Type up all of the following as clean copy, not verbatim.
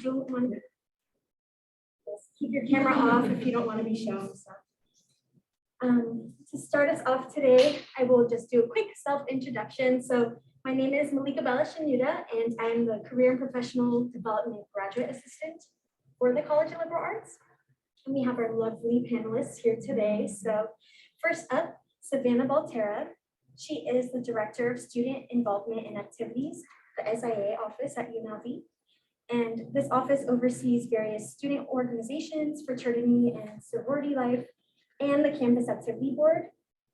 don't want to, just keep your camera off if you don't want to be shown stuff. To start us off today, I will just do a quick self-introduction. So my name is Malika Bella-Shanuda, and I'm the Career and Professional Development Graduate Assistant for the College of Liberal Arts. And we have our lovely panelists here today. So first up, Savannah Baltera. She is the Director of Student Involvement and Activities, the SIA office at UNLV. And this office oversees various student organizations, fraternity and sorority life, and the Campus Activity Board,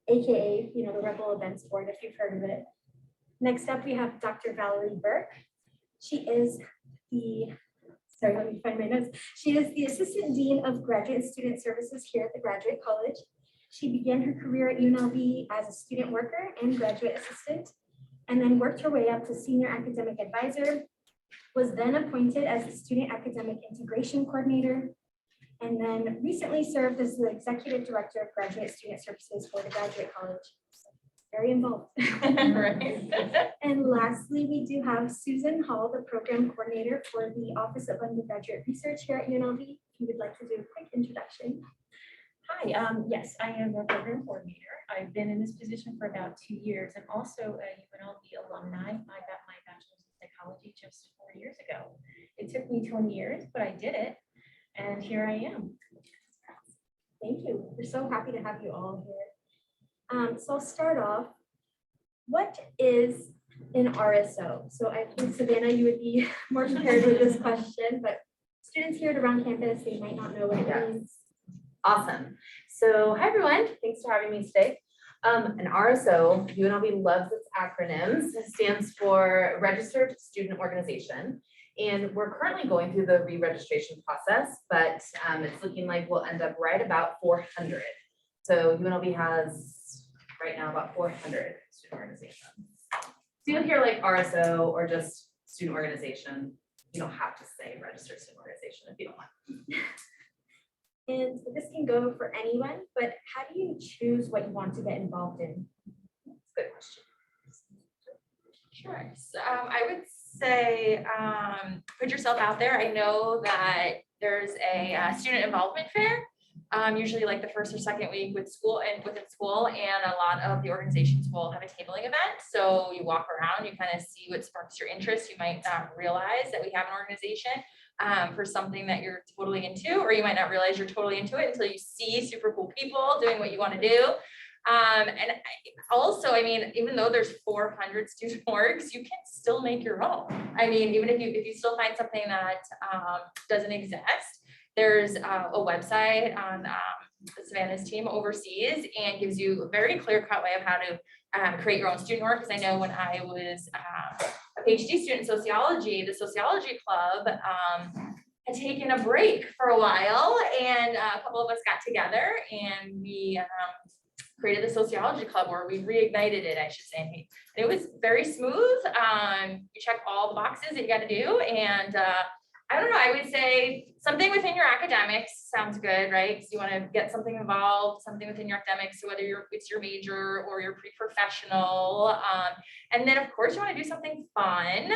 AKA, the Rebel Events Board, if you've heard of it. Next up, we have Dr. Valerie Burke. She is the, sorry, let me find my notes. She is the Assistant Dean of Graduate Student Services here at the Graduate College. She began her career at UNLV as a student worker and graduate assistant, and then worked her way up to Senior Academic Advisor, was then appointed as the Student Academic Integration Coordinator, and then recently served as the Executive Director of Graduate Student Services for the Graduate College. So very involved. And lastly, we do have Susan Hall, the Program Coordinator for the Office of Undergraduate Research here at UNLV. If you would like to do a quick introduction. Hi, yes, I am a program coordinator. I've been in this position for about 2 years. I'm also a UNLV alumni. I got my bachelor's in psychology just 4 years ago. It took me 20 years, but I did it. And here I am. Thank you. We're so happy to have you all here. So I'll start off. What is an RSO? So I think, Savannah, you would be more prepared with this question, but students here around campus, they might not know what it means. Awesome. So hi, everyone. Thanks for having me today. An RSO, UNLV loves its acronyms, stands for Registered Student Organization. And we're currently going through the re-registration process, but it's looking like we'll end up right about 400. So UNLV has right now about 400 student organizations. So you'll hear like RSO or just student organization. You don't have to say registered student organization if you don't want. And this can go for anyone, but how do you choose what you want to get involved in? That's a good question. Sure. So I would say put yourself out there. I know that there's a student involvement fair, usually like the first or second week within school, and a lot of the organizations will have a tabling event. So you walk around, you kind of see what sparks your interest. You might realize that we have an organization for something that you're totally into, or you might not realize you're totally into it until you see super cool people doing what you want to do. And also, I mean, even though there's 400 student orgs, you can still make your own. I mean, even if you still find something that doesn't exist, there's a website on Savannah's team overseas and gives you a very clear-cut way of how to create your own student org. Because I know when I was a PhD student in sociology, the sociology club had taken a break for a while, and a couple of us got together and we created the sociology club, where we reignited it, I should say. And it was very smooth. You check all the boxes that you got to do, and I don't know, I would say something within your academics sounds good, right? Because you want to get something involved, something within your academics, so whether it's your major or your pre-professional. And then of course you want to do something fun.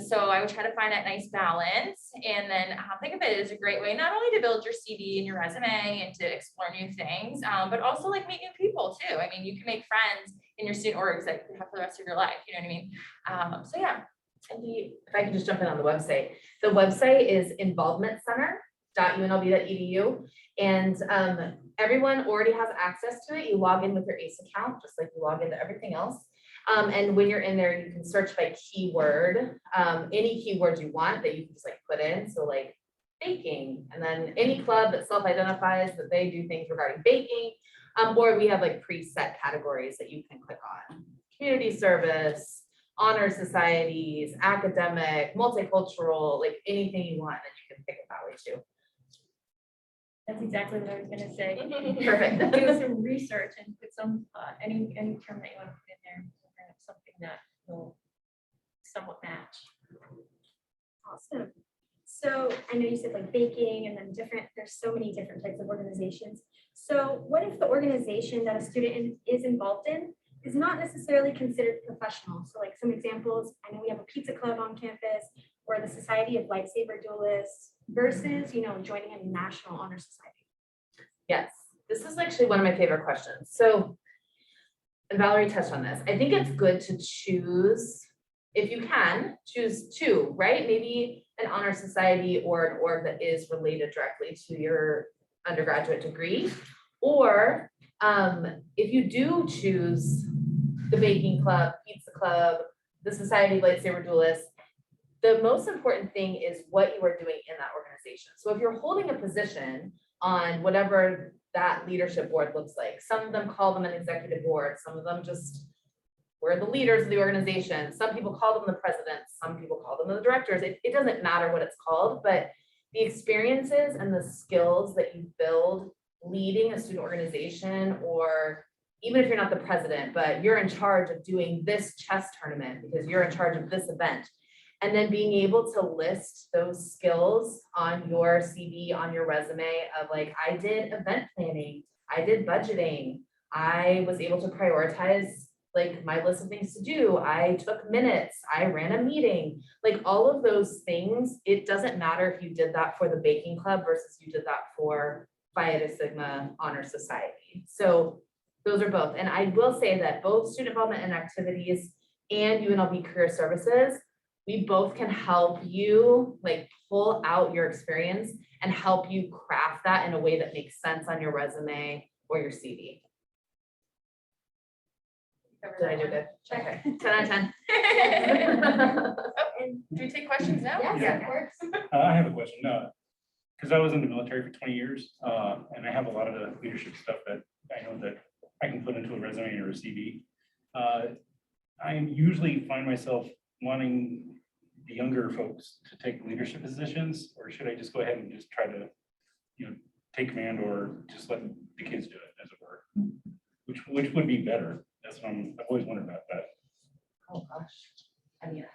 So I would try to find that nice balance. And then think of it as a great way, not only to build your CV and your resume and to explore new things, but also like meet new people too. I mean, you can make friends in your student orgs that you have for the rest of your life, you know what I mean? So yeah. And if I could just jump in on the website is involvementcenter.unlv.edu, and everyone already has access to it. You log in with your ACE account, just like you log into everything else. And when you're in there, you can search by keyword, any keywords you want that you can just like put in. So like baking, and then any club that self-identifies that they do things regarding baking, or we have like preset categories that you can click on. Community service, honor societies, academic, multicultural, like anything you want that you can pick it that way too. That's exactly what I was going to say. Perfect. Do some research and put some any term that you want to put in there, bring up something that will somewhat match. Awesome. So I know you said like baking and then there's so many different types of organizations. So what if the organization that a student is involved in is not necessarily considered professional? So like some examples, I know we have a pizza club on campus, or the Society of Lightsaber Duelists versus, joining a National Honor Society? Yes, this is actually one of my favorite questions. So, and Valerie touched on this. I think it's good to choose, if you can, choose two, right? Maybe an honor society or an org that is related directly to your undergraduate degree. Or if you do choose the baking club, pizza club, the Society of Lightsaber Duelists, the most important thing is what you are doing in that organization. So if you're holding a position on whatever that leadership board looks like, some of them call them an executive board, some of them just we're the leaders of the organization. Some people call them the presidents, some people call them the directors. It doesn't matter what it's called, but the experiences and the skills that you build leading a student organization, or even if you're not the president, but you're in charge of doing this chess tournament because you're in charge of this event. And then being able to list those skills on your CV, on your resume of like, I did event planning, I did budgeting, I was able to prioritize like my list of things to do, I took minutes, I ran a meeting, like all of those things. It doesn't matter if you did that for the baking club versus you did that for Phi Eta Sigma Honor Society. So those are both. And I will say that both student involvement and activities and UNLV Career Services, we both can help you like pull out your experience and help you craft that in a way that makes sense on your resume or your CV. Did I do good? Okay, 10 out of 10. And do we take questions now? Yes, Yeah. of course. I have a question, because I was in the military for 20 years, and I have a lot of the leadership stuff that I know that I can put into a resume or a CV. I usually find myself wanting the younger folks to take leadership positions, or should I just go ahead and just try to, take command, or just let the kids do it, as it were? Which would be better? That's what I've always wondered about that. Oh gosh, I mean,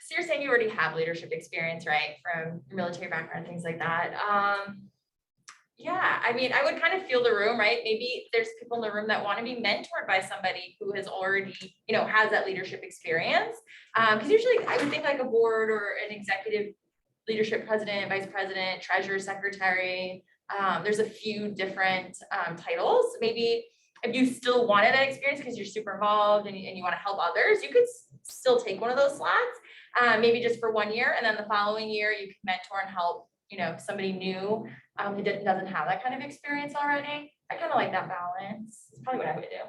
So you're saying you already have leadership experience, right? From your military background, things like that. Yeah, I mean, I would kind of feel the room, right? Maybe there's people in the room that want to be mentored by somebody who has already, has that leadership experience. Because usually I would think like a board or an executive leadership president, vice president, treasurer, secretary. There's a few different titles. Maybe if you still wanted that experience because you're super involved and you want to help others, you could still take one of those slots, maybe just for 1 year. And then the following year you can mentor and help, somebody new who doesn't have that kind of experience already. I kind of like that balance. It's probably what I would do.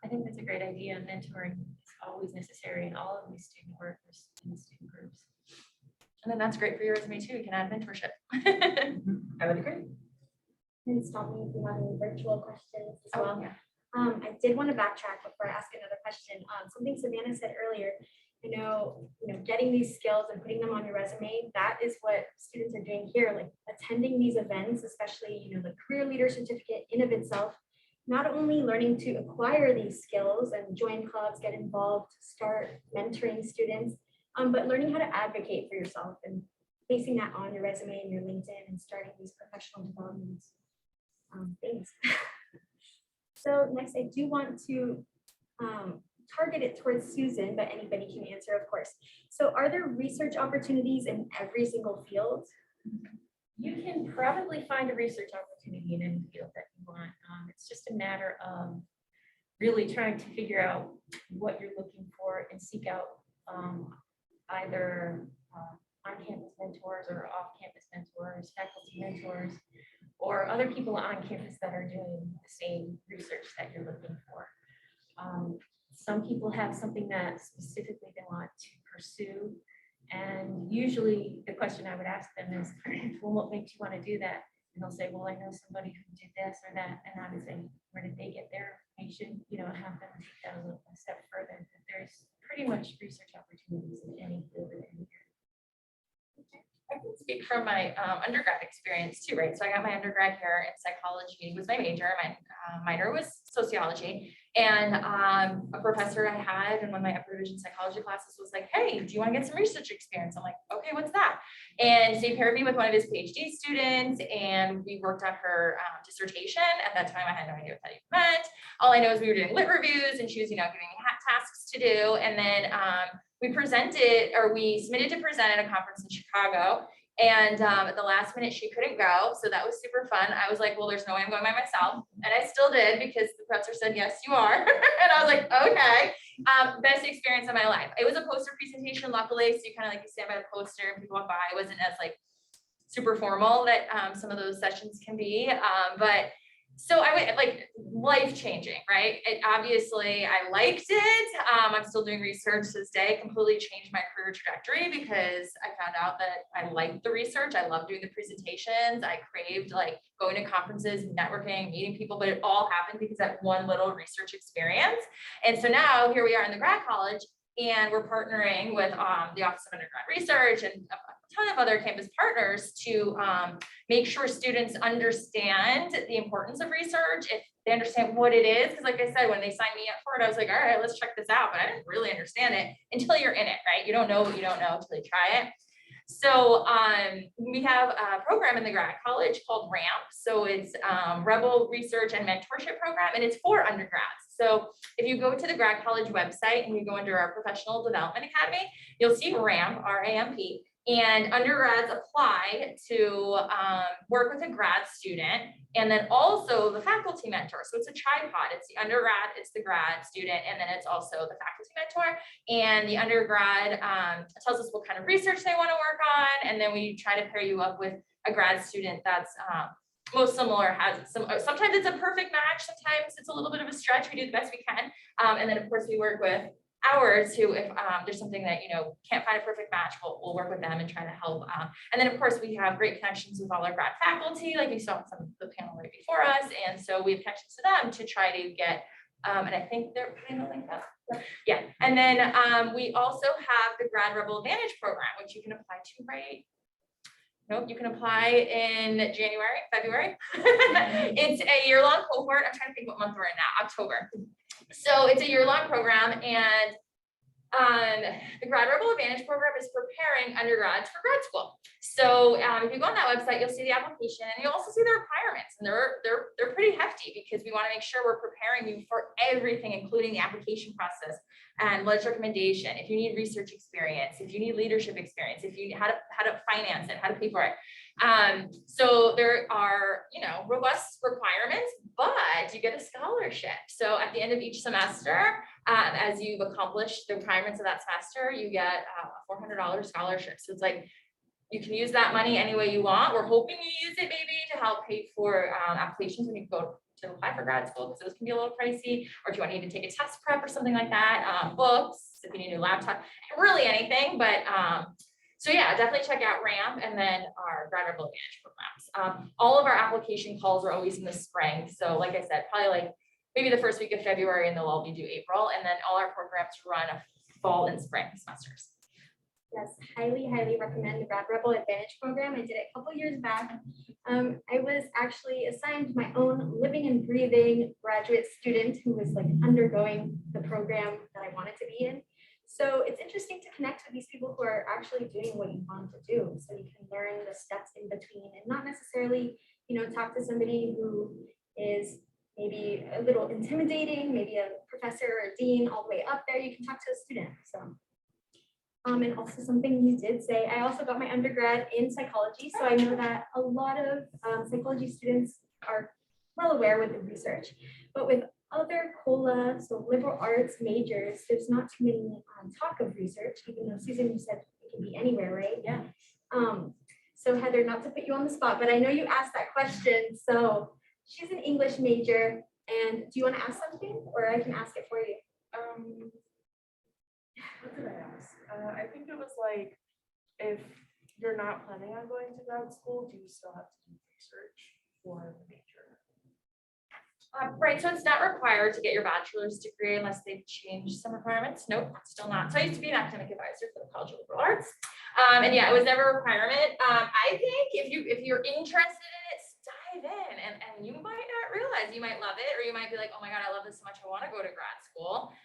I think that's a great idea. Mentoring is always necessary in all of these student workers and student groups. And then that's great for your resume too. You can add mentorship. I would agree. And stop me if you have any virtual questions as well. yeah. I did want to backtrack before I ask another question. Something Savannah said earlier, getting these skills and putting them on your resume, that is what students are doing here, like attending these events, especially, the career leader certificate in of itself, not only learning to acquire these skills and join clubs, get involved, start mentoring students, but learning how to advocate for yourself and placing that on your resume and your LinkedIn and starting these professional development things. So next, I do want to target it towards Susan, but anybody can answer, of course. So are there research opportunities in every single field? You can probably find a research opportunity in any field that you want. It's just a matter of really trying to figure out what you're looking for and seek out either on-campus mentors or off-campus mentors, faculty mentors, or other people on campus that are doing the same research that you're looking for. Some people have something that specifically they want to pursue. And usually the question I would ask them is, well, what makes you want to do that? And they'll say, well, I know somebody who did this or that. And I would say, where did they get their information? Have them take that a step further. But there's pretty much research opportunities in any field in any area. I can speak from my undergrad experience too, right? So I got my undergrad here in psychology was my major. My minor was sociology. And a professor I had in one of my upper division psychology classes was like, hey, do you want to get some research experience? I'm like, okay, what's that? And so he paired me with one of his PhD students and we worked on her dissertation. At that time, I had no idea what that even meant. All I know is we were doing lit reviews and she was, giving me tasks to do. And then we presented, or we submitted to present at a conference in Chicago. And at the last minute, she couldn't go. So that was super fun. I was like, well, there's no way I'm going by myself. And I still did because the professor said, yes, you are. And I was like, okay. Best experience of my life. It was a poster presentation, luckily. So you kind of like you stand by the poster and people walk by. It wasn't as like super formal that some of those sessions can be. But so I would like life-changing, right? It obviously I liked it. I'm still doing research to this day, completely changed my career trajectory because I found out that I liked the research. I love doing the presentations. I craved like going to conferences, networking, meeting people, but it all happened because of that one little research experience. And so now here we are in the grad college and we're partnering with the Office of Undergrad Research and a ton of other campus partners to make sure students understand the importance of research, if they understand what it is. Because like I said, when they signed me up for it, I was like, all right, let's check this out. But I didn't really understand it until you're in it, right? You don't know what you don't know until you try it. So we have a program in the grad college called RAMP. So it's Rebel Research and Mentorship Program, and it's for undergrads. So if you go to the grad college website and you go under our Professional Development Academy, you'll see RAMP, R-A-M-P. And undergrads apply to work with a grad student and then also the faculty mentor. So it's a tripod. It's the undergrad, it's the grad student, and then it's also the faculty mentor. And the undergrad tells us what kind of research they want to work on. And then we try to pair you up with a grad student that's most similar, has some, sometimes it's a perfect match. Sometimes it's a little bit of a stretch. We do the best we can. And then of course we work with ours who, if there's something that, you know, can't find a perfect match, we'll work with them and try to help. And then of course we have great connections with all our grad faculty, like you saw some of the panel right before us. And so we have connections to them to try to get, and I think they're putting the link up. Yeah. And then we also have the Grad Rebel Advantage program, which you can apply to right. Nope, you can apply in January, February. It's a year-long cohort. I'm trying to think what month we're in now, October. So it's a year-long program, and the Grad Rebel Advantage program is preparing undergrads for grad school. So if you go on that website, you'll see the application, and you'll also see the requirements, and they're pretty hefty because we want to make sure we're preparing you for everything, including the application process and ledge recommendation. If you need research experience, if you need leadership experience, if you how to finance it, how to pay for it. So there are, you know, robust requirements, but you get a scholarship. So at the end of each semester, as you've accomplished the requirements of that semester, you get a $400 scholarship. So it's like, you can use that money any way you want. We're hoping you use it maybe to help pay for applications when you go to apply for grad school, because those can be a little pricey, or if you want to take a test prep or something like that, books, if you need a new laptop, really anything. But so yeah, definitely check out RAMP and then our Grad Rebel Advantage programs. All of our application calls are always in the spring. So like I said, probably like maybe the first week of February, and they'll all be due April. And then all our programs run a fall and spring semesters. Yes, highly, highly recommend the Grad Rebel Advantage program. I did it a couple years back. I was actually assigned my own living and breathing graduate student who was like undergoing the program that I wanted to be in. So it's interesting to connect with these people who are actually doing what you want to do. So you can learn the steps in between and not necessarily, you know, talk to somebody who is maybe a little intimidating, maybe a professor or a dean all the way up there. You can talk to a student. So. And also something you did say, I also got my undergrad in psychology. So I know that a lot of psychology students are well aware with the research, but with other COLA, so liberal arts majors, there's not too many talk of research, even though Susan, you said it can be anywhere, right? Yeah. So Heather, not to put you on the spot, but I know you asked that question. So she's an English major, and do you want to ask something, or I can ask it for you? What did I ask? I think it was like, if you're not planning on going to grad school, do you still have to do research for the major? Right, so it's not required to get your bachelor's degree unless they've changed some requirements. Nope, still not. So I used to be an academic advisor for the College of Liberal Arts. And yeah, it was never a requirement. I think if you're interested in it, dive in, and you might not realize, you might love it, or you might be like, oh my God, I love this so much, I want to go to grad school.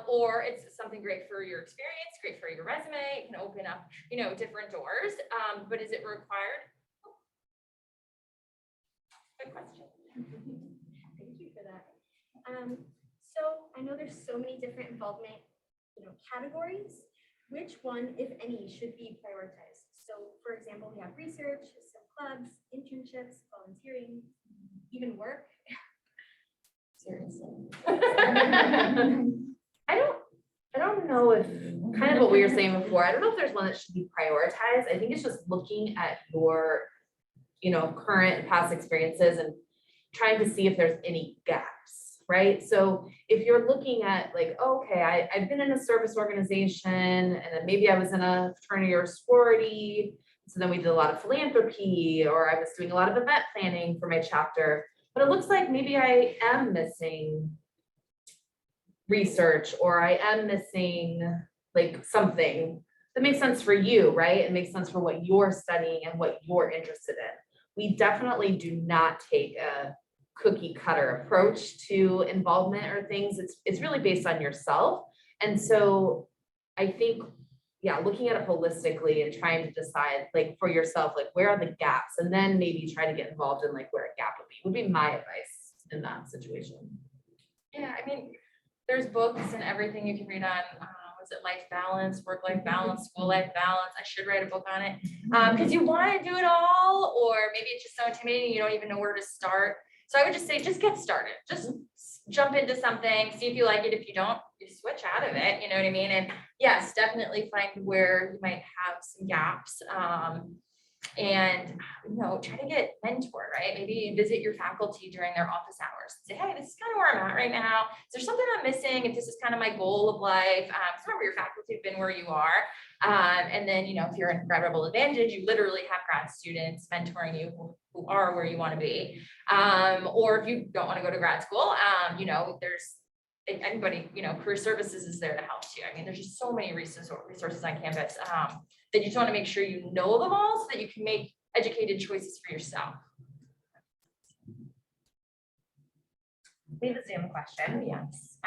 Or it's something great for your experience, great for your resume. It can open up, you know, different doors. But is it required? Good question. Thank you for that. So I know there's so many different involvement, you know, categories. which one, if any, should be prioritized? So for example, we have research, some clubs, internships, volunteering, even work. Seriously. I don't know if, kind of what we were saying before, I don't know if there's one that should be prioritized. I think it's just looking at your, current and past experiences and trying to see if there's any gaps, right? So if you're looking at like, okay, I've been in a service organization and then maybe I was in a fraternity or sorority. So then we did a lot of philanthropy, or I was doing a lot of event planning for my chapter, but it looks like maybe I am missing research, or I am missing like something that makes sense for you, right? It makes sense for what you're studying and what you're interested in. We definitely do not take a cookie cutter approach to involvement or things. It's really based on yourself. And so I think, yeah, looking at it holistically and trying to decide like for yourself, like where are the gaps, and then maybe try to get involved in like where a gap would be my advice in that situation. Yeah, I mean, there's books and everything you can read on, was it life balance, work-life balance, school-life balance? I should write a book on it. Because you want to do it all, or maybe it's just so intimidating, you don't even know where to start. So I would just say, just get started. Just jump into something, see if you like it. If you don't, you switch out of it, you know what I mean? And yes, definitely find where you might have some gaps. And try to get mentored, right? Maybe visit your faculty during their office hours. Say, hey, this is kind of where I'm at right now. Is there something I'm missing? If this is kind of my goal of life, remember your faculty have been where you are. And then, if you're in Grad Rebel Advantage, you literally have grad students mentoring you who are where you want to be. Or if you don't want to go to grad school, there's anybody, career services is there to help you. I mean, there's just so many resources on campus. That you just want to make sure you know them all so that you can make educated choices for yourself. We have a Zoom question. Yes.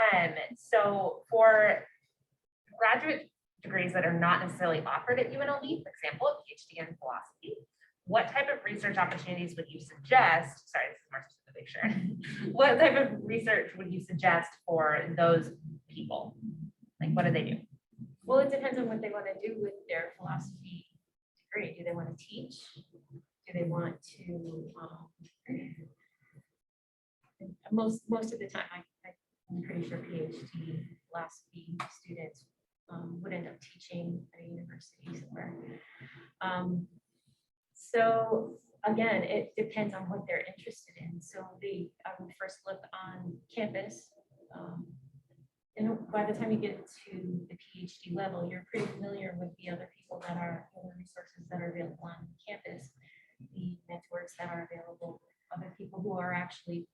So for graduate degrees that are not necessarily offered at UNLV, for example, a PhD in philosophy, what type of research opportunities would you suggest? Sorry, this is more specific, sure. What type of research would you suggest for those people? Like, what do they do? Well, it depends on what they want to do with their philosophy degree. Do they want to teach? Do they want to, most of the time, I'm pretty sure PhD philosophy students would end up teaching at a university somewhere. So again, it depends on what they're interested in. So I would first look on campus. And by the time you get to the PhD level, you're pretty familiar with the other people that are, the resources that are available on campus, the networks that are available, other people who are actually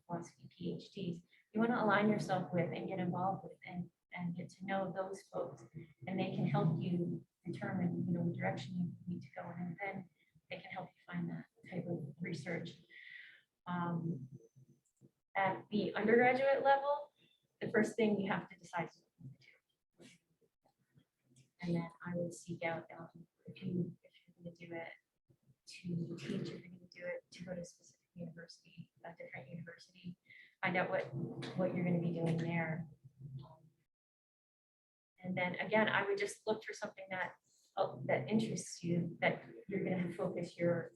philosophy PhDs. You want to align yourself with and get involved with and get to know those folks, and they can help you determine, the direction you need to go in, and then they can help you find that type of research. At the undergraduate level, the first thing you have to decide is what you want to do. And then I would seek out if you're going to do it to teach, if you're going to do it to go to a specific university, a different university, find out what you're going to be doing there. And then again, I would just look for something that interests you, that you're going to focus if you're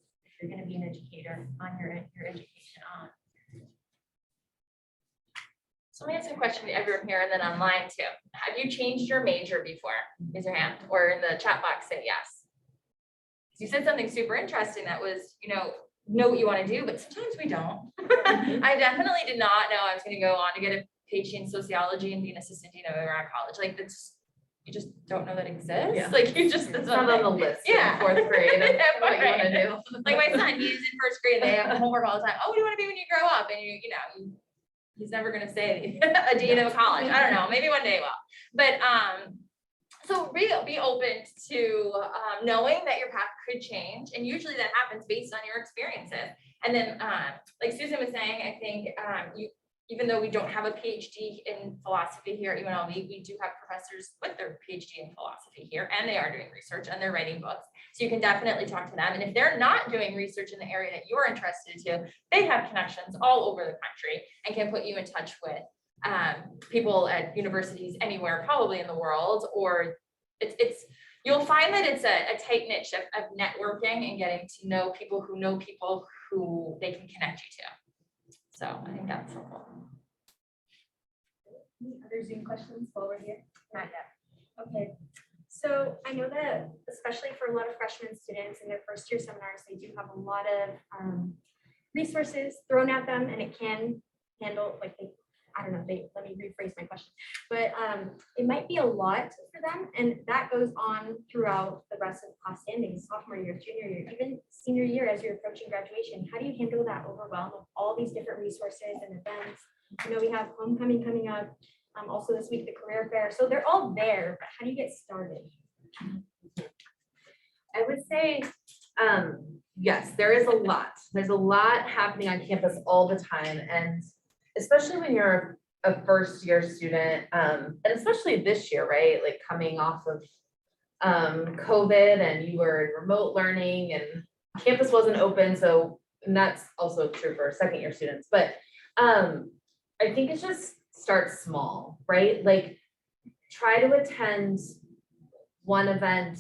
going to be an educator on your education on. So let me ask you a question to everyone here and then online too. Have you changed your major before? Raise your hand, or in the chat box say yes. You said something super interesting that was, know what you want to do, but sometimes we don't. I definitely did not know I was going to go on to get a PhD in sociology and be an assistant dean of a grad college. Like that's, you just don't know that exists. Yeah. Like you just, It's not on the list. Yeah. In fourth grade. Of what you want to do. Like my son, he's in first grade. They have homework all the time. Oh, what do you want to be when you grow up? And he's never going to say a dean of a college. I don't know. Maybe one day he will. But so be open to knowing that your path could change, and usually that happens based on your experiences. And then, like Susan was saying, I think even though we don't have a PhD in philosophy here at UNLV, we do have professors with their PhD in philosophy here, and they are doing research and they're writing books. So you can definitely talk to them. And if they're not doing research in the area that you're interested in, they have connections all over the country and can put you in touch with people at universities anywhere, probably in the world, or you'll find that it's a tight niche of networking and getting to know people who they can connect you to. So I think that's helpful. Any other Zoom questions while we're here? Not yet. Okay, so I know that especially for a lot of freshman students in their first year seminars, they do have a lot of resources thrown at them, and it can handle like let me rephrase my question, but it might be a lot for them, and that goes on throughout the rest of the class standings, sophomore year, junior year, even senior year as you're approaching graduation. How do you handle that overwhelm of all these different resources and events? I know we have homecoming coming up, also this week, the career fair, so they're all there, but how do you get started? I would say, yes, there is a lot. There's a lot happening on campus all the time. And especially when you're a first year student, and especially this year, right? Like coming off of COVID and you were in remote learning and campus wasn't open. So, and that's also true for second year students. But I think it's just start small, right? Like try to attend one event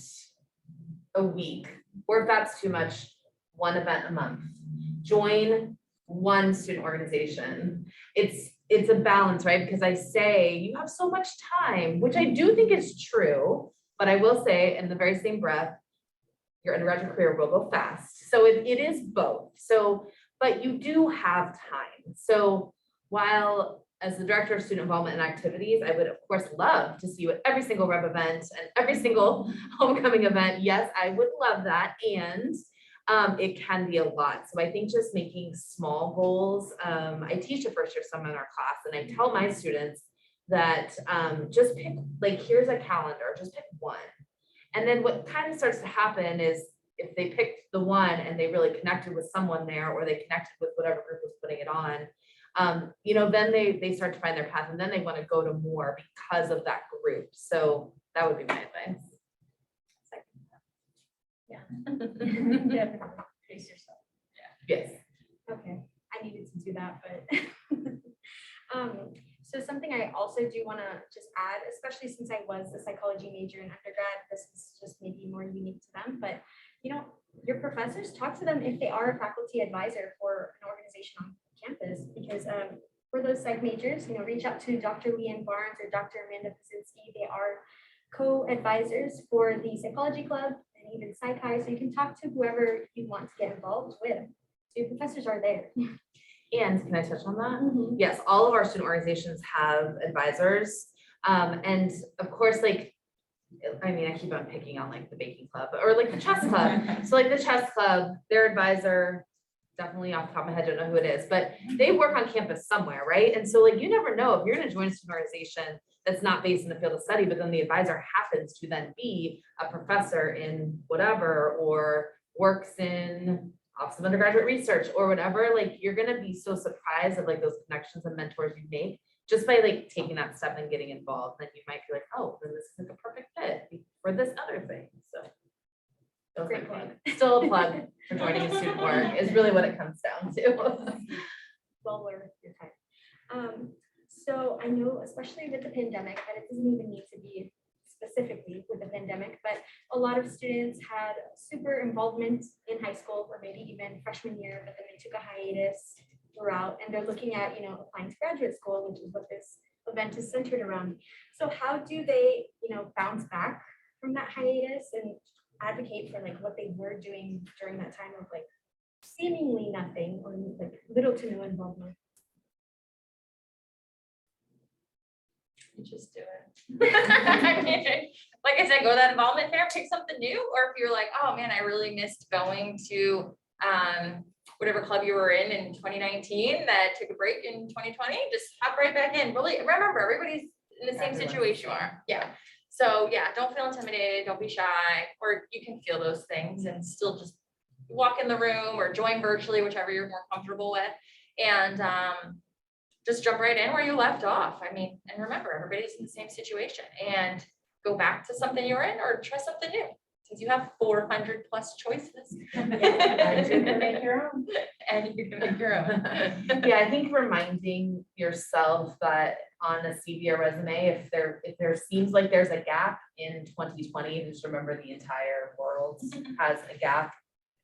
a week, or if that's too much, one event a month. Join one student organization. It's a balance, right? Because I say you have so much time, which I do think is true, but I will say in the very same breath, your undergraduate career will go fast. So it is both. So, but you do have time. So while as the director of student involvement and activities, I would of course love to see you at every single rep event and every single homecoming event. Yes, I would love that. And it can be a lot. So I think just making small goals. I teach a first year seminar class and I tell my students that just pick, like, here's a calendar, just pick one. And then what kind of starts to happen is if they picked the one and they really connected with someone there, or they connected with whatever group was putting it on, then they start to find their path, and then they want to go to more because of that group. So that would be my advice. Yeah. Definitely. Pace yourself. Yes. Okay, I needed to do that, but so something I also do want to just add, especially since I was a psychology major in undergrad, this is just maybe more unique to them, but your professors, talk to them if they are a faculty advisor for an organization on campus, because for those psych majors, reach out to Dr. Leanne Barnes or Dr. Amanda Pazinski. They are co-advisors for the psychology club and even psychi, so you can talk to whoever you want to get involved with. So your professors are there. And can I touch on that? Yes, all of our student organizations have advisors. And of course, I keep on picking on the baking club or the chess club. So the chess club, their advisor, definitely off the top of my head, don't know who it is, but they work on campus somewhere, right? And so you never know if you're going to join a student organization that's not based in the field of study, but then the advisor happens to then be a professor in whatever, or works in Office of Undergraduate Research or whatever. You're going to be so surprised of those connections and mentors you make just by taking that step and getting involved. Then you might feel oh, then this is a perfect fit for this other thing. So Great plug. Still a plug for joining a student org is really what it comes down to. Well worth your time. So I know, especially with the pandemic, that it doesn't even need to be specifically with the pandemic, but a lot of students had super involvement in high school, or maybe even freshman year, but then they took a hiatus throughout, and they're looking at applying to graduate school, which is what this event is centered around. So how do they bounce back from that hiatus and advocate for what they were doing during that time of seemingly nothing or little to no involvement? You just do it. Like I said, go to that involvement fair, pick something new. Or if you're oh man, I really missed going to whatever club you were in 2019 that took a break in 2020, just hop right back in. Really remember, everybody's in the same situation you are. Yeah. So yeah, don't feel intimidated, don't be shy, or you can feel those things and still just walk in the room or join virtually, whichever you're more comfortable with. And just jump right in where you left off. And remember, everybody's in the same situation, and go back to something you were in or try something new, since you have 400 plus choices. You can make your own. and you're gonna make your own. Yeah, I think reminding yourself that on a CV or resume, if there seems like there's a gap in 2020, just remember the entire world has a gap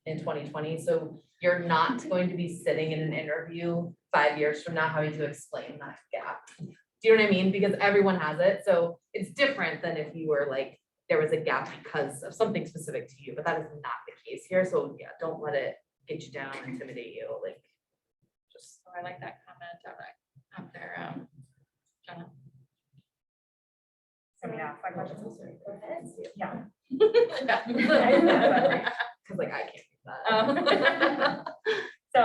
in 2020. So you're not going to be sitting in an interview 5 years from now having to explain that gap. Do you know what I mean? Because everyone has it. So it's different than if you were like, there was a gap because of something specific to you, but that is not the case here. So yeah, don't let it get you down, intimidate you, like just. Oh, I like that comment up there, Jenna. Somebody else, like, questions? Go ahead. Yeah. Cause like I can't do that. So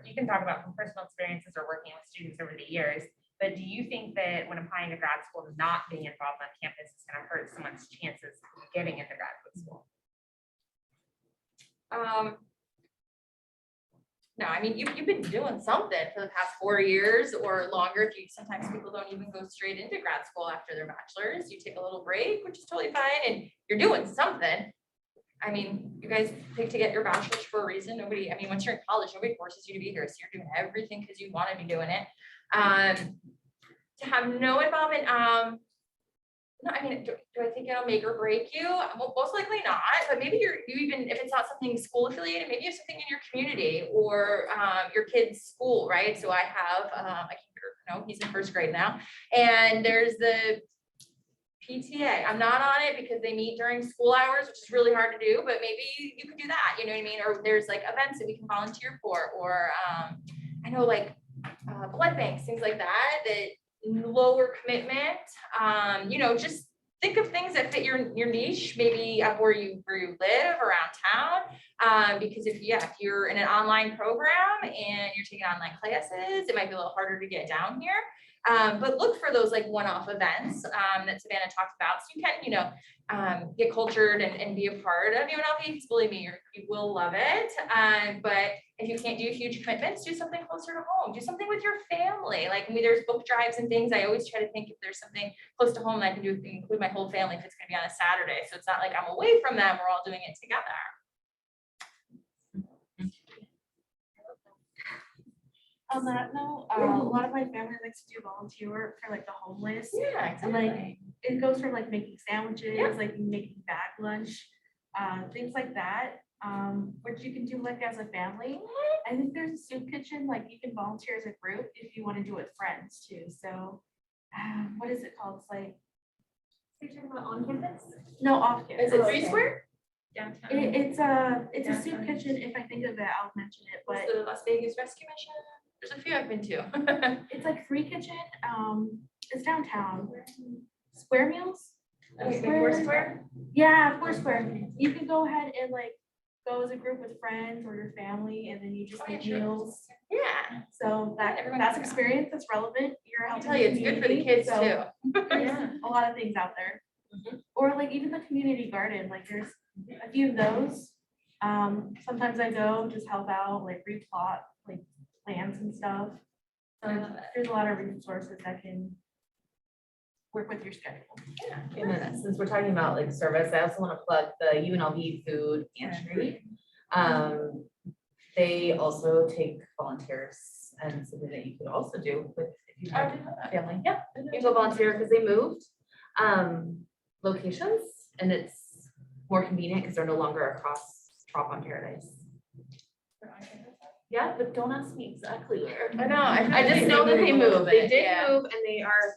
you can talk about from personal experiences or working with students over the years, but do you think that when applying to grad school, not being involved on campus is gonna hurt someone's chances of getting into graduate school? No, I mean, you've been doing something for the past 4 years or longer. If you, sometimes people don't even go straight into grad school after their bachelor's. You take a little break, which is totally fine, and you're doing something. I mean, you guys pick to get your bachelor's for a reason. Nobody, I mean, once you're in college, nobody forces you to be here. So you're doing everything because you want to be doing it. To have no involvement, no, I mean, do I think it'll make or break you? Well, most likely not, but maybe you even, if it's not something school affiliated, maybe you have something in your community or your kid's school, right? So I have, he's in first grade now, and there's the PTA. I'm not on it because they meet during school hours, which is really hard to do, but maybe you could do that, you know what I mean? Or there's like events that we can volunteer for, or I know like blood banks, things like that, that lower commitment, just think of things that fit your niche, maybe where you live around town. Because if you're in an online program and you're taking online classes, it might be a little harder to get down here. But look for those like one-off events that Savannah talked about, so you can, get cultured and be a part of UNLV. Because believe me, you will love it. But if you can't do huge commitments, do something closer to home. Do something with your family. Like there's book drives and things. I always try to think if there's something close to home that I can do, include my whole family if it's going to be on a Saturday. So it's not like I'm away from them. We're all doing it together. On that note, a lot of my family likes to do volunteer work for like the homeless. Yeah, And like it goes from like making sandwiches, Yeah. like making bag lunch, things like that. Which you can do like as a family. I think there's a soup kitchen, like you can volunteer as a group if you want to do it with friends too. So what is it called? It's like, You're talking about on campus? no, off campus. Is it Oh, Three okay. Square? Downtown. It's a soup Downtown. kitchen. If I think of it, I'll mention it, but What's the Las Vegas Rescue Mission? There's a few I've been to. it's like free kitchen. It's downtown. Square Meals? Foursquare? Yeah, Foursquare. You can go ahead and like go as a group with friends or your family, and then you just Oh, yeah, make sure. meals. Yeah, So Everyone that's does that. experience that's relevant. You're I helping. tell you, it's good for the community, kids so too. There's Yeah. a lot of things out there. Or like even the community garden, like there's a few of those. Sometimes I go just help out, like replot like plants and stuff. So I love it. there's a lot of resources that can work with your schedule. And since we're talking about like service, I also want to plug the UNLV food pantry. They also take volunteers, and something that you could also do with if you have a family. Yep, you can go volunteer because they moved locations, and it's more convenient because they're no longer across Trop on Paradise. Yeah, but don't ask me exactly where. I know. I just know that they moved. They did Yeah. move, and they are.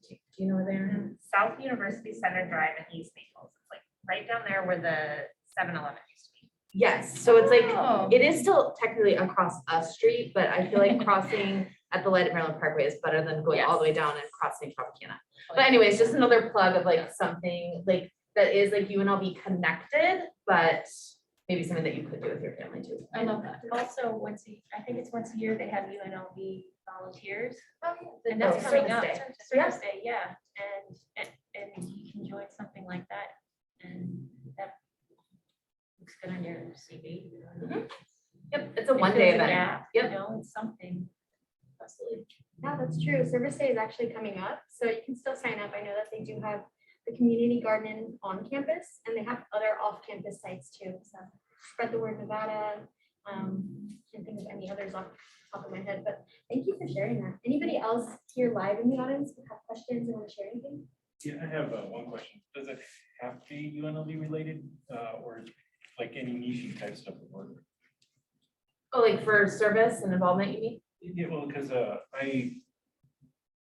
Do you know where they are? South University Center Drive in East Naples. It's like right down there where the 7-Eleven used to be. Yes, so it's like, Oh. it is still technically across a street, but I feel like crossing at the Light at Maryland Parkway is better than going all the way down and crossing Tropicana. But anyways, just another plug of like something like that is like UNLV connected, but maybe something that you could do with your family too. I love that. Also, I think it's once a year, they have UNLV volunteers. And And that's coming up, Day. Service Day, yeah, and you can join something like that, and that looks good on your CV. Yep, it's a one-day event. Yeah, Yep. you know, it's something. Absolutely. Yeah, that's true. Service Day is actually coming up, so you can still sign up. I know that they do have the community garden on campus, and they have other off-campus sites too. So spread the word, Nevada. Can't think of any others off the top of my head, but thank you for sharing that. Anybody else here live in the audience who have questions and want to share anything? Yeah, I have one question. Does it have to be UNLV related or like any niche type stuff would work? Oh, like for service and involvement, you mean? Yeah, well, because I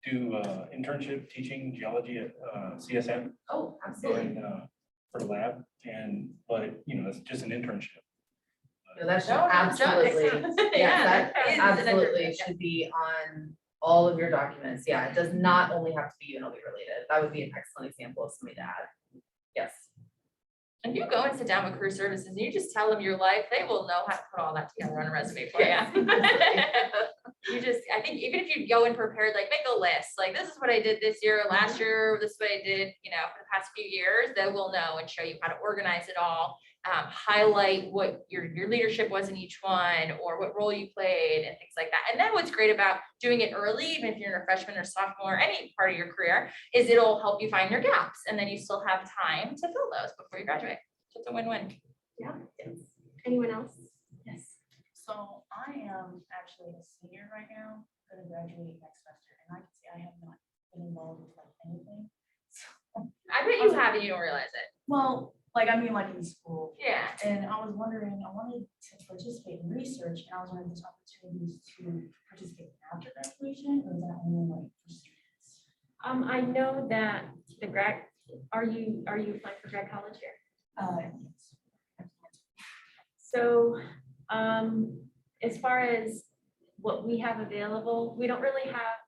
do internship teaching geology at CSM Oh, absolutely. and for the lab, but you know, it's just an internship. No, that should No, no, it's not. absolutely, Yeah, yeah, that that is an absolutely internship, yeah. should be on all of your documents. Yeah, it does not only have to be UNLV related. That would be an excellent example of something to add. Yes. If you go and sit down with career services and you just tell them your life, they will know how to put all that together on a resume for you. I think even if you go in prepared, like make a list, like this is what I did this year, last year, this is what I did, you know, for the past few years, they will know and show you how to organize it all. Highlight what your leadership was in each one or what role you played and things like that. And then what's great about doing it early, even if you're a freshman or sophomore, any part of your career, is it'll help you find your gaps. And then you still have time to fill those before you graduate. So it's a win-win. Yeah. Anyone else? Yes. So I am actually a senior right now, going to graduate next semester, and I can say I have not been involved with like anything. So, I bet you have and you don't realize it. well, like I mean, like in school, Yeah. and I was wondering, I wanted to participate in research, and I was wondering if there's opportunities to participate after graduation, or is that only like for students? I know that the grad, are you applying for grad college here? Yes. So, as far as what we have available, we don't really have,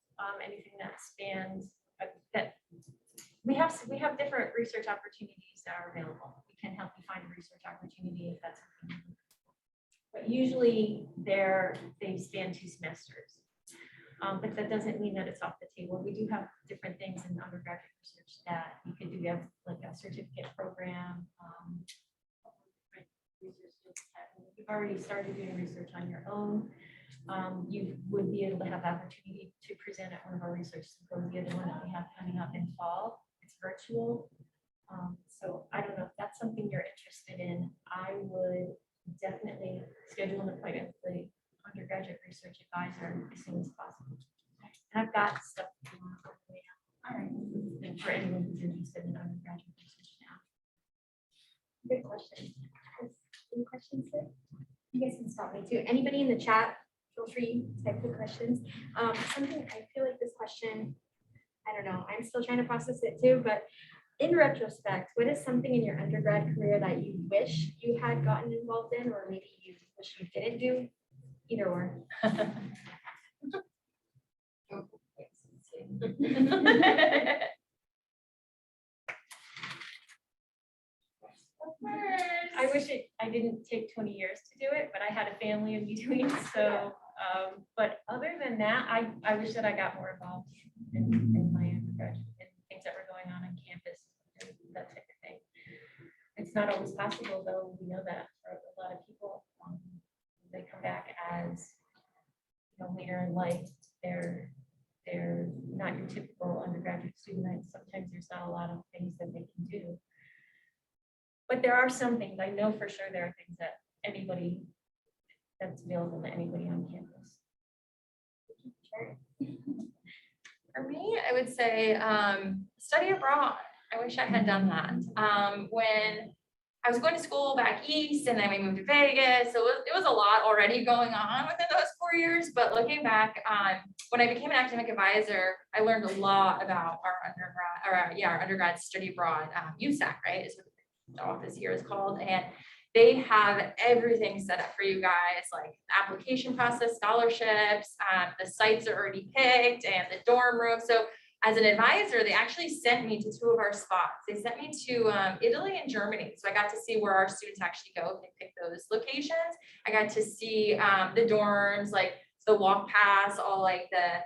anything that spans, that, we have different research opportunities that are available. We can help you find a research opportunity if that's something. But usually they span 2 semesters. But that doesn't mean that it's off the table. We do have different things in undergraduate research that you could do. We have like a certificate program. You've already started doing research on your own. You would be able to have the opportunity to present at one of our research symposia, the one that we have coming up in fall. It's virtual. So I don't know if that's something you're interested in. I would definitely schedule an appointment with the undergraduate research advisor as soon as possible. And I've got stuff All right. for anyone who's interested in undergraduate research now. Good question. Any questions here? You guys can stop me too. Anybody in the chat, feel free to type the questions. Something I feel like this question, I don't know, I'm still trying to process it too, but in retrospect, what is something in your undergrad career that you wish you had gotten involved in, or maybe you wish you didn't do? Either or. I wish I didn't take 20 years to do it, but I had a family in between. So, but other than that, I wish that I got more involved in my undergraduate and things that were going on campus, and that type of thing. It's not always possible, though. We know that for a lot of people, they come back as, you know, later in life, they're not your typical undergraduate student. And sometimes there's not a lot of things that they can do. But there are some things, I know for sure there are things that that's available to anybody on campus. For me, I would say study abroad. I wish I had done that. When I was going to school back east and then we moved to Vegas, so it was a lot already going on within those 4 years. But looking back, when I became an academic advisor, I learned a lot about our undergrad study abroad, USAC, right? Is what the office here is called, and they have everything set up for you guys, like application process, scholarships, the sites are already picked and the dorm room. So as an advisor, they actually sent me to 2 of our spots. They sent me to Italy and Germany. So I got to see where our students actually go if they pick those locations. I got to see the dorms, like the walk pass, all like the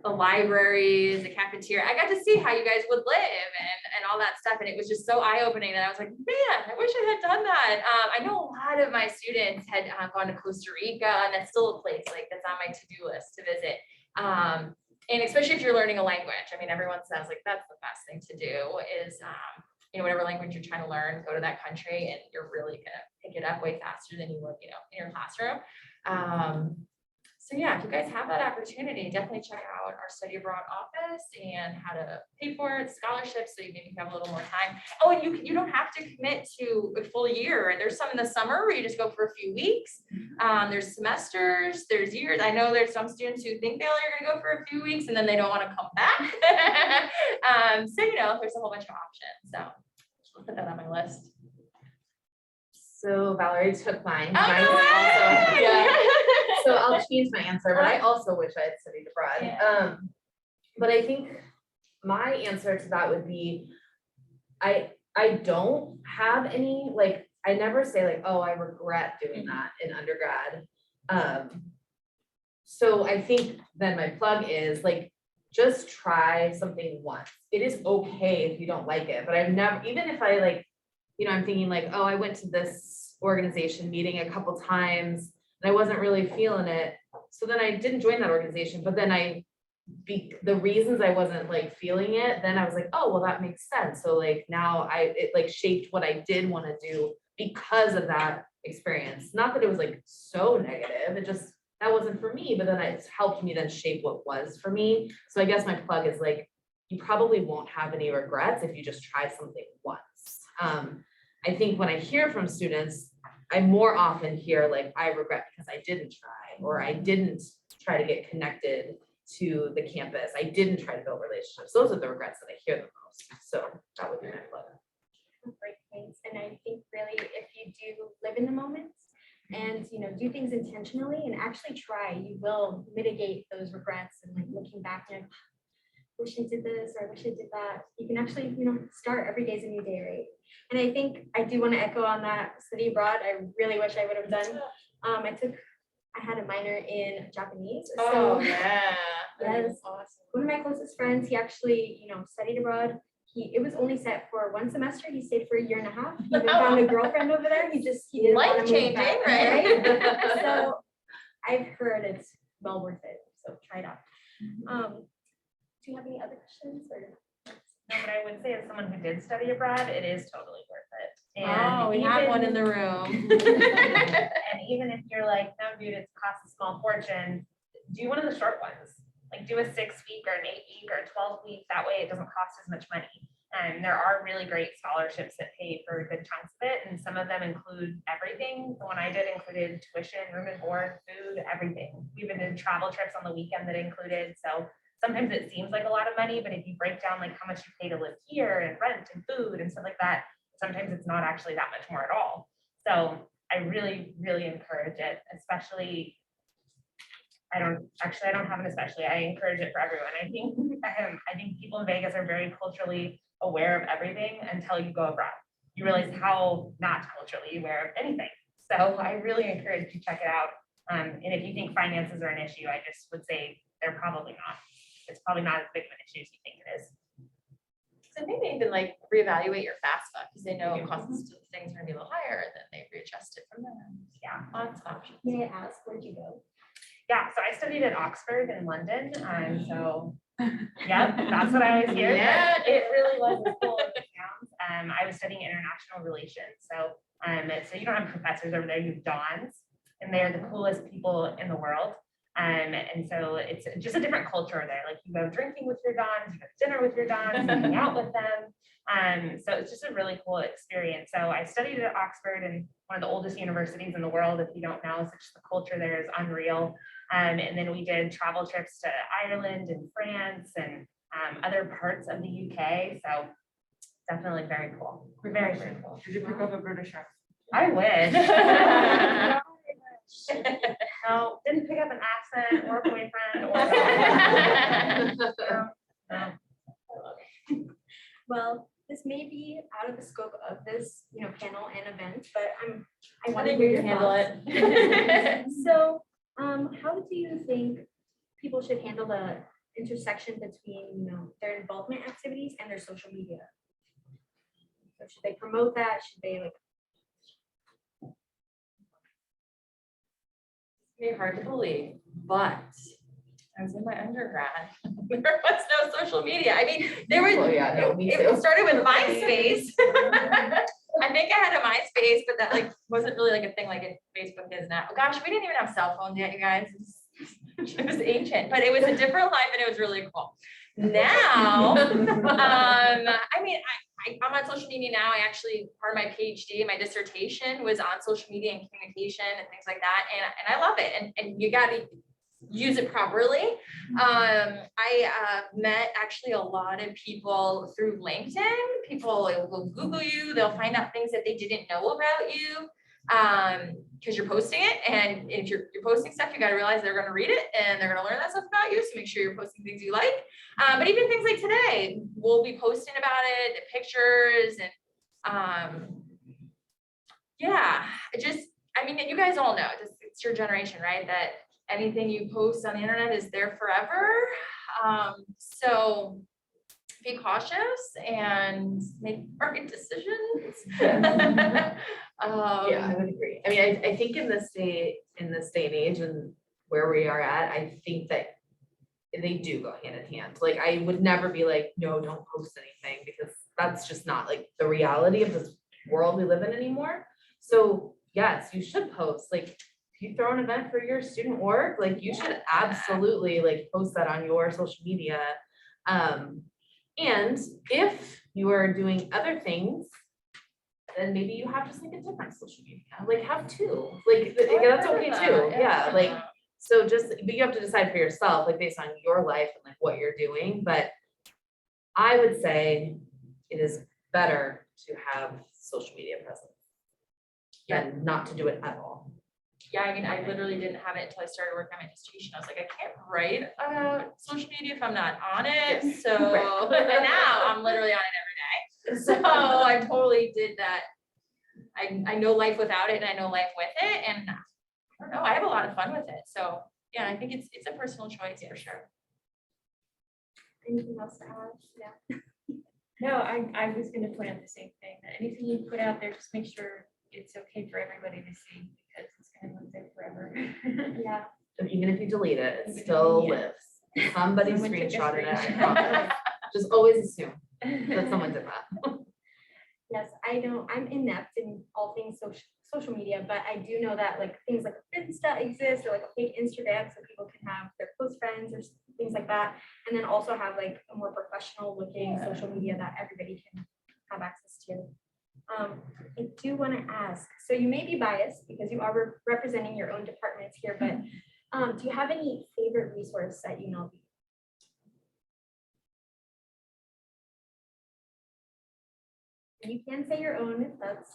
libraries, the cafeteria. I got to see how you guys would live and all that stuff. And it was just so eye-opening that I was like, man, I wish I had done that. I know a lot of my students had gone to Costa Rica, and that's still a place like that's on my to-do list to visit. And especially if you're learning a language. I mean, everyone says like, that's the best thing to do is whatever language you're trying to learn, go to that country and you're really gonna pick it up way faster than you would, in your classroom. So yeah, if you guys have that opportunity, definitely check out our study abroad office and how to pay for it, scholarships, so you maybe have a little more time. Oh, and you don't have to commit to a full year. There's some in the summer where you just go for a few weeks. There's semesters, there's years. I know there's some students who think they only are gonna go for a few weeks and then they don't want to come back. So there's a whole bunch of options. So I'll put that on my list. So Valerie took mine. Oh, Mine no is also- way! yeah. So I'll change my answer, but I also wish I had studied abroad. Yeah. But I think my answer to that would be, I don't have any, like, I never say like, oh, I regret doing that in undergrad. So I think then my plug is like, just try something once. It is okay if you don't like it, but I've never, even if I like, I'm thinking like, oh, I went to this organization meeting a couple times and I wasn't really feeling it. So then I didn't join that organization, but then the reasons I wasn't like feeling it, then I was like, oh, well, that makes sense. So like now it like shaped what I did want to do because of that experience. Not that it was like so negative, it just, that wasn't for me, but then it's helped me then shape what was for me. So I guess my plug is like, you probably won't have any regrets if you just try something once. I think when I hear from students, I more often hear like, I regret because I didn't try, or I didn't try to get connected to the campus. I didn't try to build relationships. Those are the regrets that I hear the most. So that would be my plug. Great things. And I think really if you do live in the moments and do things intentionally and actually try, you will mitigate those regrets and like looking back and wish I did this or I wish I did that. You can actually, start every day is a new day, right? And I think I do want to echo on that study abroad. I really wish I would have done. I had a minor in Japanese. Oh So yeah. yes, Awesome. one of my closest friends, he actually, studied abroad. It was only set for one semester. He stayed for a year and a half. He even found a girlfriend over there. He didn't want to move Life-changing, back, right? So I've heard it's well worth it. So try it out. Do you have any other questions or? No, but I would say as someone who did study abroad, it is totally worth it. Oh, we have one in the room. And even if you're like, no, dude, it's cost a small fortune, do one of the short ones. Like do a 6-week or an 8-week or a 12-week. That way it doesn't cost as much money. And there are really great scholarships that pay for good chunks of it. And some of them include everything. The one I did included tuition, room and board, food, everything. We even did travel trips on the weekend that included. So sometimes it seems like a lot of money, but if you break down like how much you pay to live here and rent and food and stuff like that, sometimes it's not actually that much more at all. So I really, really encourage it, especially, I don't have an especially, I encourage it for everyone. I think people in Vegas are very culturally aware of everything until you go abroad. You realize how not culturally aware of anything. So I really encourage you to check it out. And if you think finances are an issue, I just would say they're probably not. It's probably not as big of an issue as you think it is. So I think they even like reevaluate your FAFSA because they know costs of things are gonna be a little higher, and then they readjust it from there. Yeah. Lots of options. May I ask, where'd you go? Yeah, so I studied at Oxford in London, and so, yeah, that's what I was here. Yeah. It really was a school of towns. I was studying international relations, so you don't have professors over there, you have dons, and they're the coolest people in the world. And so it's just a different culture there. Like you go drinking with your dons, you go to dinner with your dons, you hang out with them. So it's just a really cool experience. So I studied at Oxford, and one of the oldest universities in the world. If you don't know, such the culture there is unreal. And then we did travel trips to Ireland and France and other parts of the UK. So definitely very cool. Very, very cool. Did you pick up a British accent? I wish. No, didn't pick up an accent or a boyfriend or. No. Well, this may be out of the scope of this, panel and event, but I want to think hear we your can handle thoughts. it. So, how do you think people should handle the intersection between, their involvement activities and their social media? So should they promote that? Should they Very hard to believe, but I was in my undergrad. There was no social media. I mean, there was, Well, yeah, no, me it too. started with MySpace. I think I had a MySpace, but that like wasn't really like a thing like Facebook is now. Gosh, we didn't even have cell phones yet, you guys. It was ancient, but it was a different life and it was really cool. Now, I mean, I'm on social media now. I actually, part of my PhD, my dissertation was on social media and communication and things like that. And I love it. And you gotta use it properly. I met actually a lot of people through LinkedIn. People will Google you, they'll find out things that they didn't know about you. Because you're posting it, and if you're posting stuff, you got to realize they're going to read it and they're going to learn that stuff about you. So make sure you're posting things you like. But even things like today, we'll be posting about it, the pictures, and yeah, I mean, you guys all know it's your generation, right? That anything you post on the internet is there forever. So be cautious and make right decisions. Yeah, I would agree. I mean, I think in this day and age and where we are at, I think that they do go hand in hand. Like, I would never be like, no, don't post anything, because that's just not like the reality of this world we live in anymore. So yes, you should post. Like, if you throw an event for your student org, like you should absolutely like post that on your social media. And if you are doing other things, then maybe you have just like a different social media, like have two, like that's okay too. Yeah, like, so just, but you have to decide for yourself, like based on your life and like what you're doing. But I would say it is better to have social media presence than not to do it at all. Yeah, I mean, I literally didn't have it until I started working on my dissertation. I was like, I can't write about social media if I'm not on it. Yes. So, and now I'm literally on it every day. So I totally did that. I know life without it and I know life with it. And I don't know, I have a lot of fun with it. So yeah, I think it's a personal choice for sure. Anything else to add? Yeah. No, I was gonna point out the same thing, that anything you put out there, just make sure it's okay for everybody to see, because it's gonna live there forever. Yeah. And even if you delete it, it still Yeah. lives. Somebody Someone took a screenshotted it. I screenshot. promise. Just always assume that someone did that. Yes, I know I'm inept in all things social media, but I do know that like things like Insta exist, or like a fake Instagram, so people can have their close friends or things like that, and then also have like a more professional looking social media that everybody can have access to. I do want to ask, so you may be biased because you are representing your own departments here, but do you have any favorite resource at UNLV? You can say your own if that's.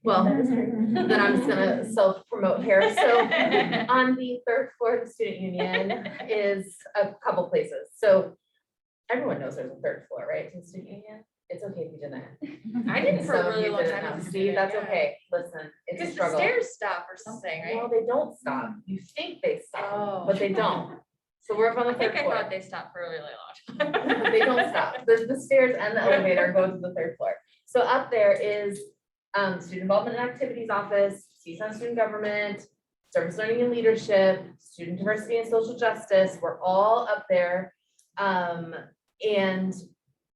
Well, that is true. then I'm just gonna self-promote here. So on the third floor of the student union is a couple places. So everyone knows there's a third floor, right, to the student union? It's okay if you didn't. I didn't for a So if really you long didn't time. know, as a Steve, student, that's yeah. okay. Listen, it's a Because the struggle. stairs stop or something, No, right? they don't stop. You think they stop, Oh. but they don't. So we're up on I the think third I floor. thought they stopped for a really long time. But they don't stop. The stairs and the elevator go to the third floor. So up there is student involvement and activities office, CSUN student government, service learning and leadership, student diversity and social justice. We're all up there. And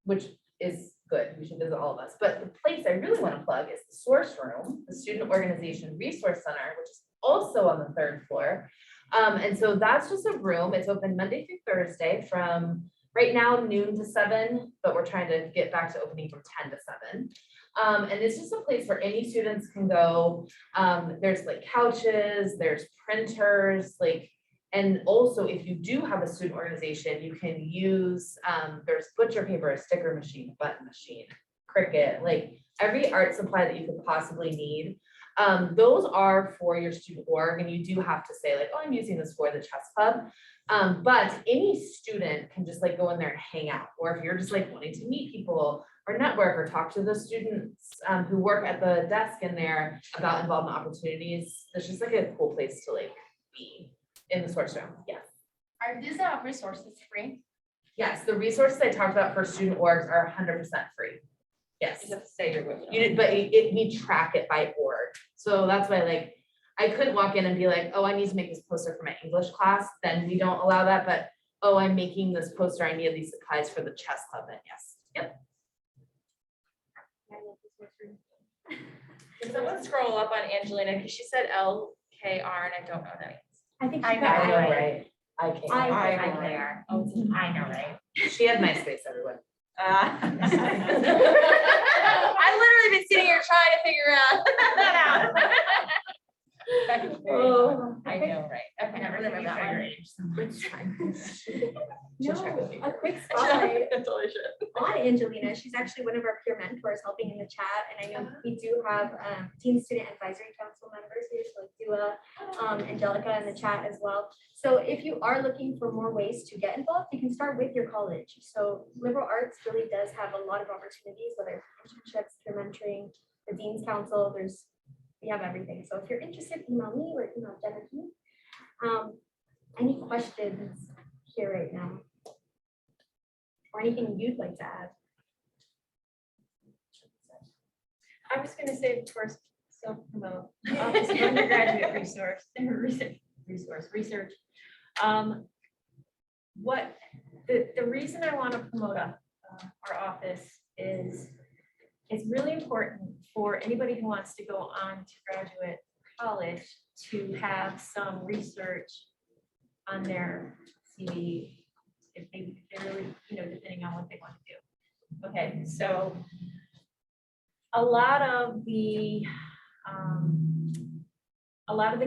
which is good. We should visit all of us. But the place I really want to plug is the Source Room, the Student Organization Resource Center, which is also on the third floor. And so that's just a room. It's open Monday through Thursday from right now noon to 7, but we're trying to get back to opening from 10 to 7. And it's just a place where any students can go. There's like couches, there's printers, like, and also if you do have a student organization, you can use, there's butcher paper, a sticker machine, button machine, Cricut, like every art supply that you could possibly need. Those are for your student org, and you do have to say like, oh, I'm using this for the chess club. But any student can just like go in there and hang out, or if you're just like wanting to meet people or network or talk to the students who work at the desk in there about involvement opportunities, it's just like a cool place to like be in the Source Room. Yes. Are these resources free? Yes, the resources I talked about for student orgs are 100% free. Yes. You have to say you're with them. You did, but we track it by org. So that's why like, I couldn't walk in and be like, oh, I need to make this poster for my English class. Then we don't allow that. But oh, I'm making this poster, I need these supplies for the chess club, then yes. Yep. Can someone scroll up on Angelina, because she said LKR and I don't know that. I think I she know, got I know, it. right? I can't. IKR. Oh, I know, right? She had MySpace, everyone. I've literally been sitting here trying to figure that out. Oh, I know, right? Okay, Never remember think you that show your one. age. So It's fine. No, a quick spotlight That's all I should. on Angelina. She's actually one of our peer mentors helping in the chat. And I know we do have Teen Student Advisory Council members here, so Dua, Angelica in the chat as well. So if you are looking for more ways to get involved, you can start with your college. So liberal arts really does have a lot of opportunities, whether it's internships, peer mentoring, the Dean's Council, we have everything. So if you're interested, email me or email Jenna Heath. Any questions here right now? Or anything you'd like to add? I was gonna say, of course, self-promote, Office of Undergraduate Research. What, the reason I want to promote our office is it's really important for anybody who wants to go on to graduate college to have some research on their CV if they really, depending on what they want to do. Okay, so a lot of the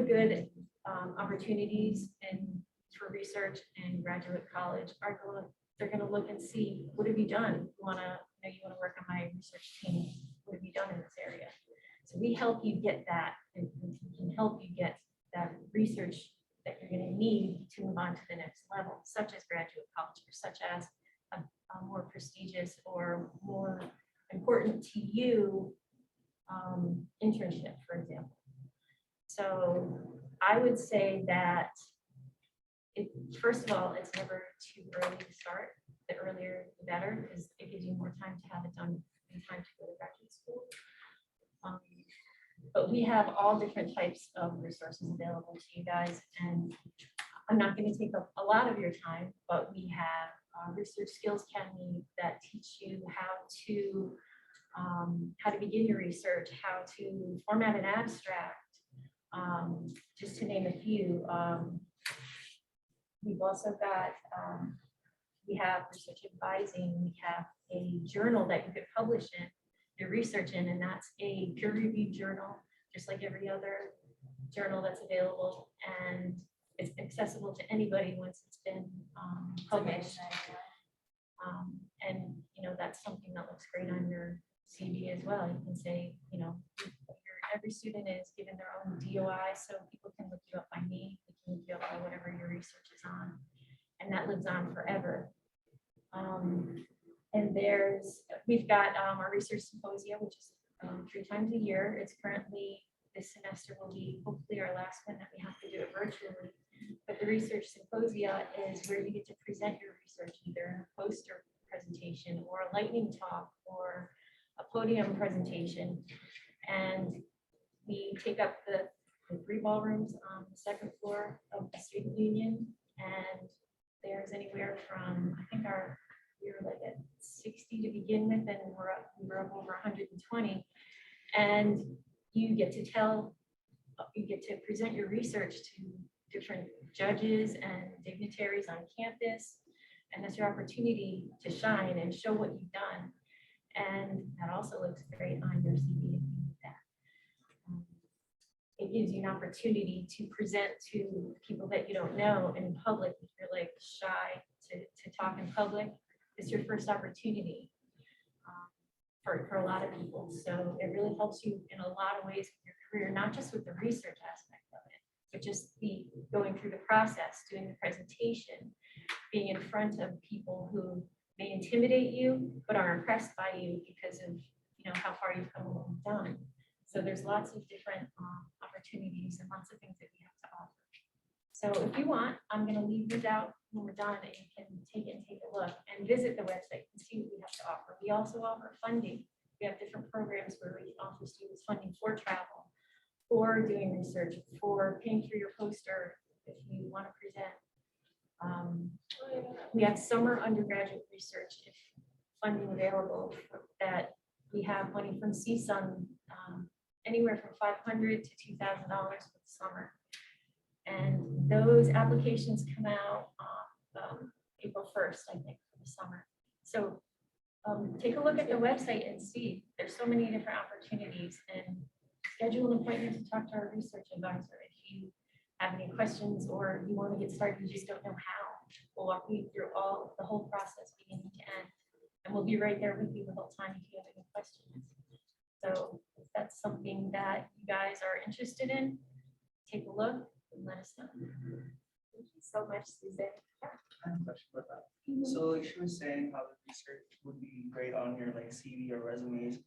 good opportunities for research in graduate college they're going to look and see, what have you done? You want to work on my research team. What have you done in this area? So we help you get that, and we can help you get that research that you're going to need to move on to the next level, such as graduate college, or such as a more prestigious or more important to you internship, for example. So I would say that first of all, it's never too early to start. The earlier, the better, because it gives you more time to have it done in time to go to graduate school. But we have all different types of resources available to you guys, and I'm not going to take up a lot of your time, but we have Research Skills Academy that teach you how to begin your research, how to format an abstract, just to name a few. We've also got, we have research advising, we have a journal that you could publish in your research in, and that's a peer-reviewed journal, just like every other journal that's available, and it's accessible to anybody once it's been published. And that's something that looks great on your CV as well. You can say, every student is given their own DOI, so people can look you up by name, they can look you up by whatever your research is on, and that lives on forever. And we've got our research symposia, which is 3 times a year. It's currently, this semester will be hopefully our last one that we have to do it virtually. But the research symposia is where you get to present your research, either in a poster presentation or a lightning talk or a podium presentation. And we take up the 3 ballrooms on the 2nd floor of the student union. And there's anywhere from, I think we were like at 60 to begin with, and we're up over 120. And you get to present your research to different judges and dignitaries on campus. And that's your opportunity to shine and show what you've done. And that also looks great on your CV if you need that. It gives you an opportunity to present to people that you don't know in public. If you're like shy to talk in public, it's your first opportunity for a lot of people. So it really helps you in a lot of ways with your career, not just with the research aspect of it, but just going through the process, doing the presentation, being in front of people who may intimidate you, but are impressed by you because of how far you've come along and done. So there's lots of different opportunities and lots of things that we have to offer. So if you want, I'm going to leave these out when we're done, and you can take a look and visit the website and see what we have to offer. We also offer funding. We have different programs where we offer students funding for travel, for doing research, for paying for your poster if you want to present. We have summer undergraduate research if funding available that we have money from CSUN, anywhere from $500 to $2,000 for the summer. And those applications come out on April 1st, I think, for the summer. So take a look at the website and see. There's so many different opportunities, and schedule an appointment to talk to our research advisor if you have any questions or you want to get started, you just don't know how. We'll walk you through the whole process beginning to end, and we'll be right there with you the whole time if you have any questions. So if that's something that you guys are interested in, take a look and let us know. Thank you so much, Susan. I have a question about that. So like she was saying how the research would be great on your like CV or resumes,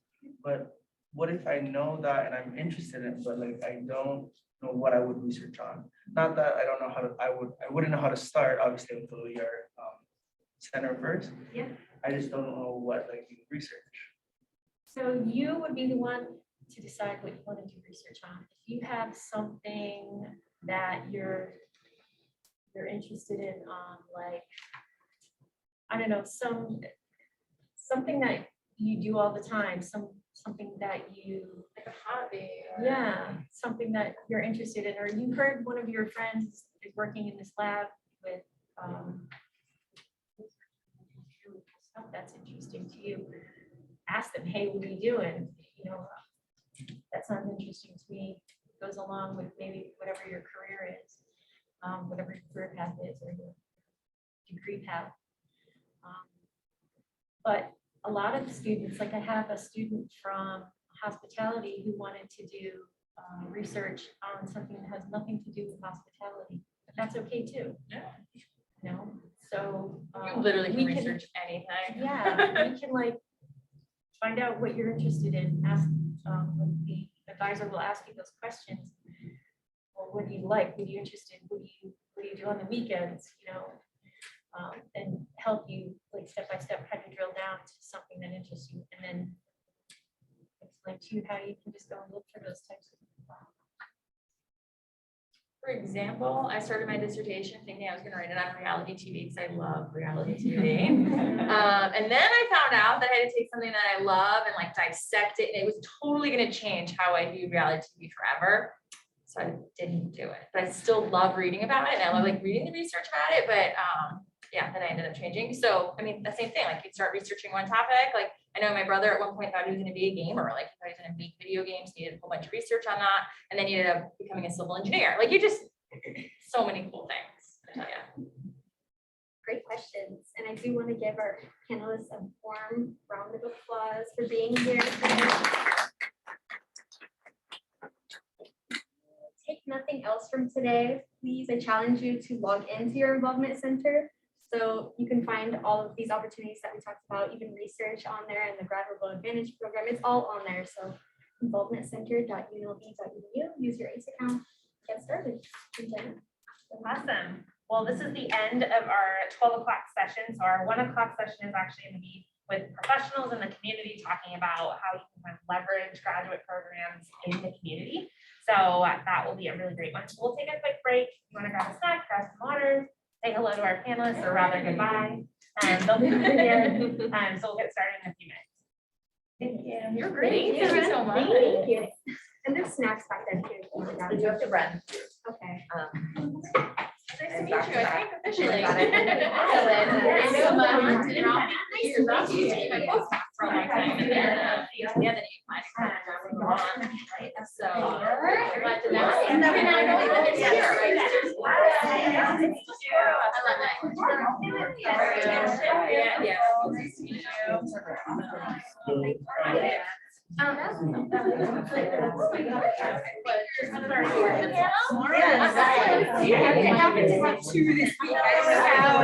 but what if I know that and I'm interested in it, but like I don't know what I would research on? Not that I don't know how to, I wouldn't know how to start, obviously, with the your center first. Yeah. I just don't know what like you research. So you would be the one to decide what you want to do research on. If you have something that you're interested in, like, I don't know, something that you do all the time, something that you, Like a hobby. yeah, something that you're interested in, or you heard one of your friends is working in this lab with stuff that's interesting to you. Ask them, hey, what are you doing? You know, that sounds interesting to me. It goes along with maybe whatever your career is, whatever your career path is or your degree path. But a lot of students, like I have a student from hospitality who wanted to do research on something that has nothing to do with hospitality. But that's okay too. Yeah. You know, so You literally can we research anything. yeah, we can like find out what you're interested in. Ask the advisor will ask you those questions. Well, what do you like? What are you interested in? What do you do on the weekends? You know, and help you like step by step kind of drill down to something that interests you, and then explain to you how you can just go and look for those types of. For example, I started my dissertation thinking I was going to write it on reality TV because I love reality TV. And then I found out that I had to take something that I love and like dissect it, and it was totally going to change how I view reality TV forever. So I didn't do it, but I still love reading about it. And I love like reading the research about it, but yeah, then I ended up changing. So, I mean, the same thing, like you start researching one topic. Like I know my brother at one point thought he was going to be a gamer, like he thought he was going to make video games, needed a whole bunch of research on that. And then he ended up becoming a civil engineer. Like you just, so many cool things. I tell ya. Great questions. And I do want to give our panelists a warm round of applause for being here today. Take nothing else from today. Please, I challenge you to log into your involvement center. So you can find all of these opportunities that we talked about, even research on there, and the Graduate Advantage program. It's all on there. So involvementcenter.unlv.edu. Use your ACE account. Get started. Awesome. Well, this is the end of our 12 o'clock session. So our 1 o'clock session is actually going to be with professionals in the community talking about how you can kind of leverage graduate programs in the community. So that will be a really great one. So we'll take a quick break. If you want to grab a snack, grab some water, say hello to our panelists, or rather goodbye. They'll be here. So we'll get started in a few minutes. Thank you. You're great. Thank Thank you so much. Thank you. And there's snacks back there too. Did you have to run? Okay. Nice to meet you, I think officially. Got it. For a long time, and then, yeah, then you might have come on, so. But now it's here, right?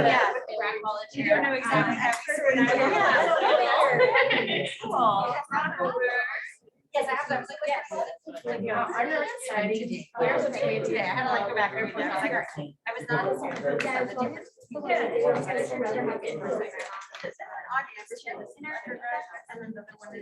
Yeah. You don't know exactly how. Yes, I have them. Yeah, I'm really excited today. Where's the today? I had to like go back and forth. I was not. Audience, share this in our progress, and then the one